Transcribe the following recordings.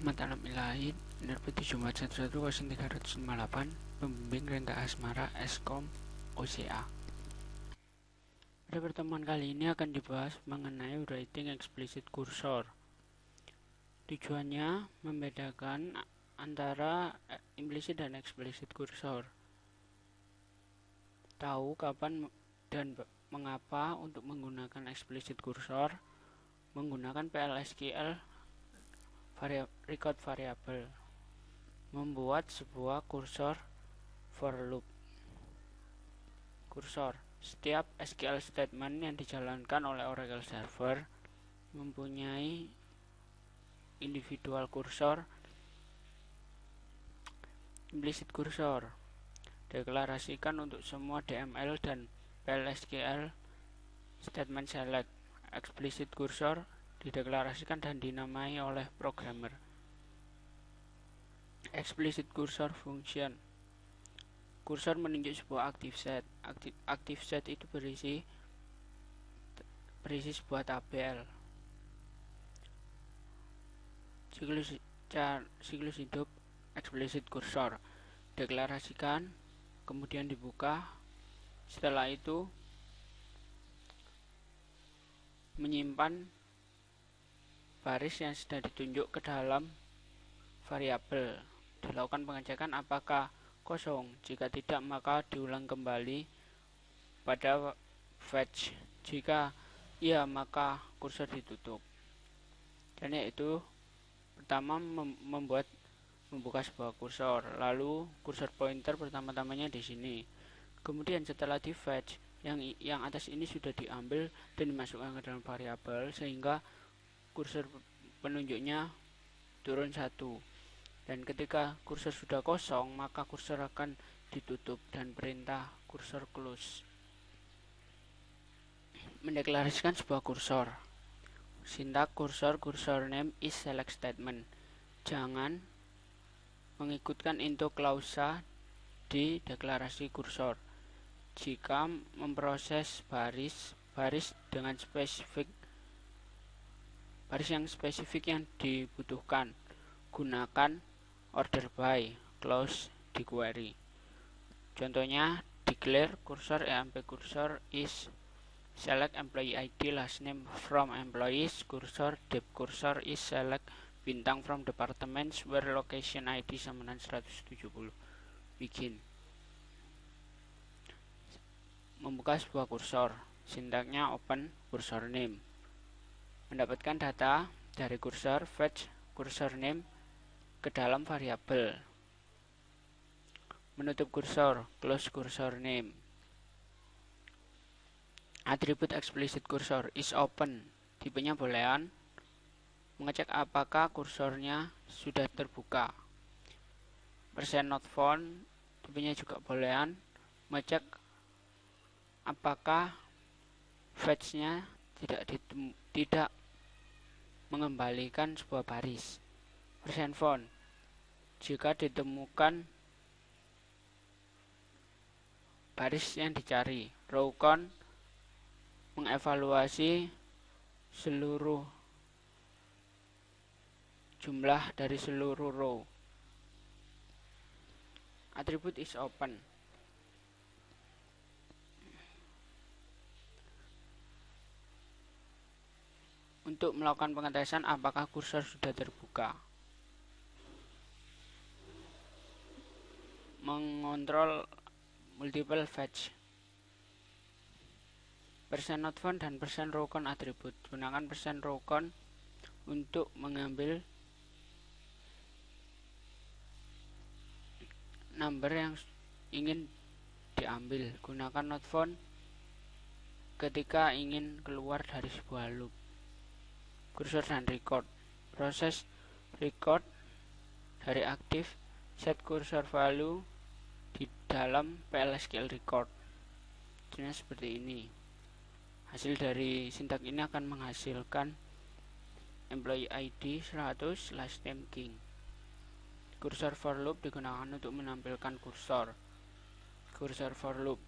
Mata alam ilahi, Nerbit Jumat 11-1358, Pembimbing Renta Asmara, Eskom, OCA. Pada pertemuan kali ini akan dibahas mengenai writing explicit cursor. Tujuannya membedakan antara implicit dan explicit cursor. Tahu kapan dan mengapa untuk menggunakan explicit cursor, menggunakan PL/SQL record variable, membuat sebuah kursor for loop. Kursor, setiap SQL statement yang dijalankan oleh Oracle Server mempunyai individual kursor. Implicit kursor deklarasikan untuk semua DML dan PL/SQL statement select. Explicit kursor dideklarasikan dan dinamai oleh programmer. Explicit cursor function. Kursor menunjuk sebuah active set. Active set itu berisi sebuah tabel. Siklus hidup explicit cursor deklarasikan, kemudian dibuka. Setelah itu menyimpan baris yang sudah ditunjuk ke dalam variabel. Dilakukan pengecekan apakah kosong. Jika tidak, maka diulang kembali pada fetch. Jika iya, maka kursor ditutup. Dan yaitu pertama membuka sebuah kursor, lalu kursor pointer pertama-tamanya di sini. Kemudian setelah di fetch, yang atas ini sudah diambil dan dimasukkan ke dalam variabel, sehingga kursor penunjuknya turun 1. Dan ketika kursor sudah kosong, maka kursor akan ditutup dan perintah kursor close. Mendeklarasikan sebuah kursor. Sintak kursor name is select statement. Jangan mengikutkan into klausa di deklarasi kursor. Jika memproses baris dengan baris yang spesifik yang dibutuhkan, gunakan order by clause di query. Contohnya, declare cursor emp cursor is select employee ID last name from employees. Cursor dep cursor is select bintang from departments where location ID sama dengan 170. Begin. Membuka sebuah kursor. Sintaknya open cursor name. Mendapatkan data dari kursor, fetch cursor name ke dalam variabel. Menutup kursor, close cursor name. Atribut explicit cursor is open, tipenya boolean. Mengecek apakah kursornya sudah terbuka. %not found, tipenya juga boolean. Mengecek apakah fetch-nya tidak mengembalikan sebuah baris. %found, jika ditemukan baris yang dicari. Row count, mengevaluasi seluruh jumlah dari seluruh row. Atribut is open. Untuk melakukan pengetesan apakah kursor sudah terbuka. Mengontrol multiple fetch. %not found dan %row count atribut. Gunakan %row count untuk mengambil number yang ingin diambil. Gunakan not found ketika ingin keluar dari sebuah loop. Kursor dan record. Proses record dari aktif, set cursor value di dalam PL/SQL record. Contohnya seperti ini. Hasil dari sintak ini akan menghasilkan employee ID 100 last name king. Kursor for loop digunakan untuk menampilkan kursor. Kursor for loop.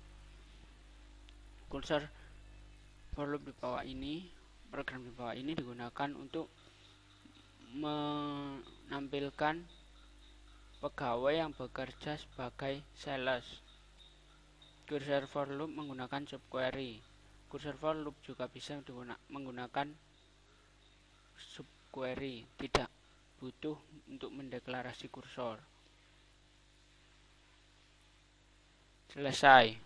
Kursor for loop di bawah ini, program di bawah ini digunakan untuk menampilkan pegawai yang bekerja sebagai sales. Cursor for loop menggunakan subquery. Cursor for loop juga bisa menggunakan subquery, tidak butuh untuk mendeklarasi kursor. Selesai.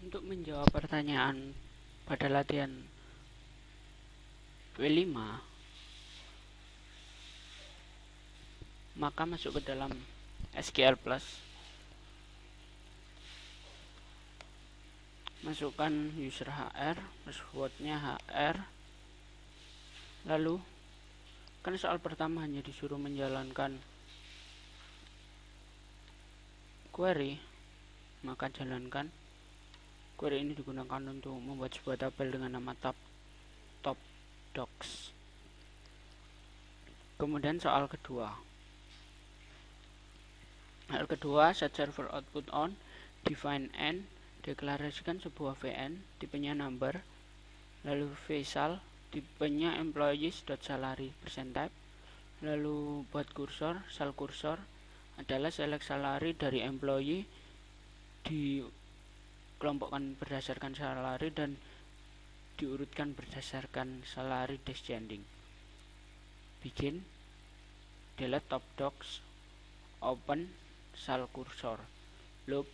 Untuk menjawab pertanyaan pada latihan W5, maka masuk ke dalam SQL Plus, masukkan user HR, passwordnya HR, lalu kan soal pertama hanya disuruh menjalankan query, maka jalankan. Query ini digunakan untuk membuat sebuah tabel dengan nama top docs. Kemudian soal kedua, set server output on, define n, deklarasikan sebuah VN, tipenya number, lalu Faisal, tipenya employees.salary %type, lalu buat kursor, sal kursor adalah select salary dari employee, dikelompokkan berdasarkan salary dan diurutkan berdasarkan salary descending. Bikin, delete top docs, open sal kursor, loop,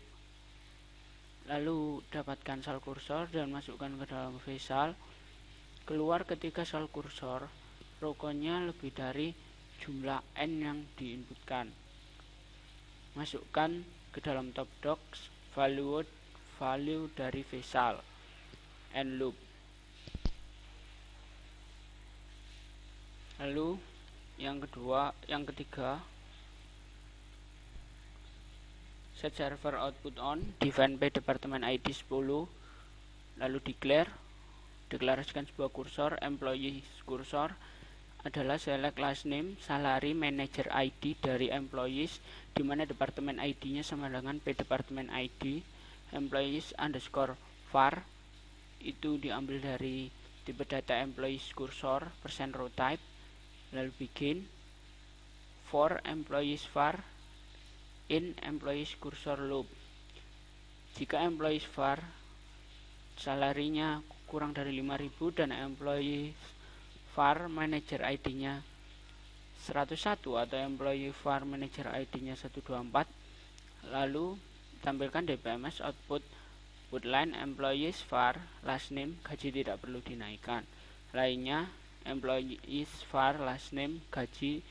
lalu dapatkan sal kursor dan masukkan ke dalam Faisal. Keluar ketika sal kursor row-nya lebih dari jumlah n yang diinputkan. Masukkan ke dalam top docs value dari Faisal, and loop. Lalu yang ketiga, set server output on, define by department ID 10, lalu declare, deklarasikan sebuah kursor, employee kursor adalah select last name, salary, manager ID dari employees, di mana departemen ID-nya sama dengan p department ID, employees underscore var, itu diambil dari tipe data employees kursor, %row type, lalu bikin for employees var in employees kursor loop. Jika employees var salarinya kurang dari 5.000 dan employees var manager ID-nya 101 atau employee var manager ID-nya 124, lalu tampilkan DBMS output line employees var last name gaji tidak perlu dinaikkan, lainnya employees var last name gaji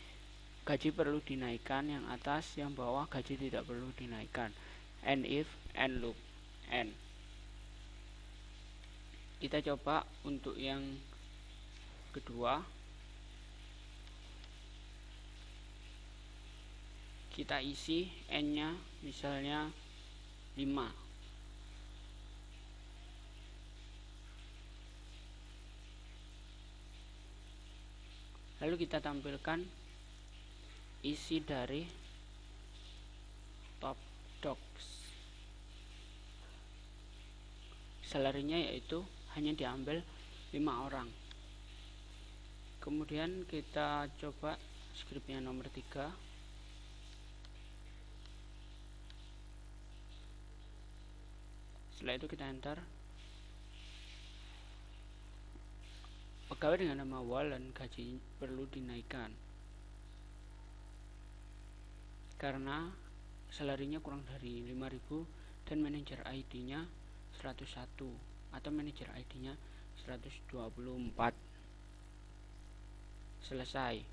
perlu dinaikkan, yang atas yang bawah gaji tidak perlu dinaikkan. And if and loop and. Kita coba untuk yang kedua, kita isi n nya misalnya 5, lalu kita tampilkan isi dari top docs. Salarinya yaitu hanya diambil 5 orang. Kemudian kita coba scriptnya nomor 3. Setelah itu kita enter. Pegawai dengan nama Walan gaji perlu dinaikkan karena salarinya kurang dari 5.000 dan manajer ID-nya 101 atau manajer ID-nya 124. Selesai.